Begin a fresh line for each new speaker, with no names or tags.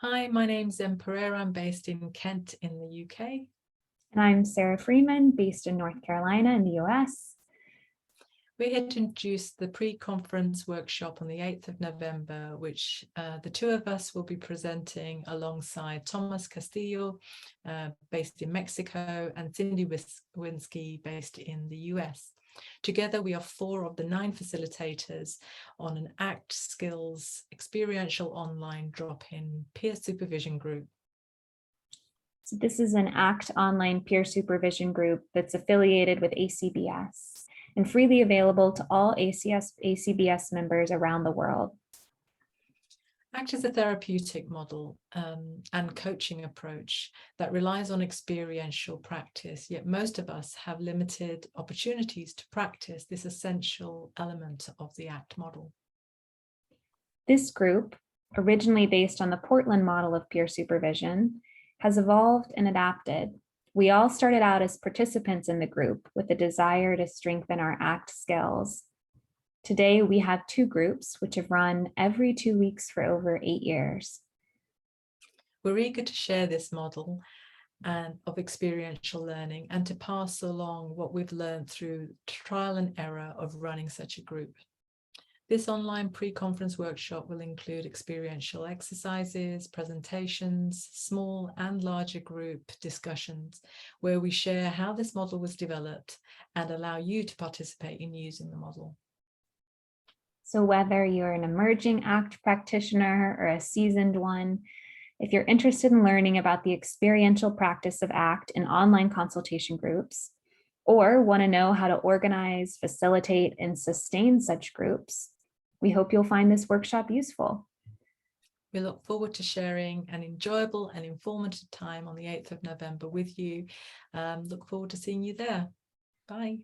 Hi, my name's Em Pereira. I'm based in Kent in the UK.
And I'm Sarah Freeman, based in North Carolina in the US.
We're here to introduce the pre-conference workshop on the 8th of November, which the two of us will be presenting alongside Thomas Castillo, based in Mexico, and Cindy Winsky, based in the US. Together, we are 4 of the 9 facilitators on an ACT Skills experiential online drop-in peer supervision group.
So this is an ACT online peer supervision group that's affiliated with ACBS and freely available to all ACBS members around the world.
ACT is a therapeutic model and coaching approach that relies on experiential practice, yet most of us have limited opportunities to practice this essential element of the ACT model.
This group, originally based on the Portland model of peer supervision, has evolved and adapted. We all started out as participants in the group with a desire to strengthen our ACT skills. Today, we have 2 groups which have run every 2 weeks for over 8 years.
We're eager to share this model of experiential learning and to pass along what we've learned through trial and error of running such a group. This online pre-conference workshop will include experiential exercises, presentations, small and larger group discussions, where we share how this model was developed and allow you to participate in using the model.
So whether you're an emerging ACT practitioner or a seasoned one, if you're interested in learning about the experiential practice of ACT in online consultation groups, or want to know how to organize, facilitate, and sustain such groups, we hope you'll find this workshop useful.
We look forward to sharing an enjoyable and informative time on the 8th of November with you. Look forward to seeing you there. Bye.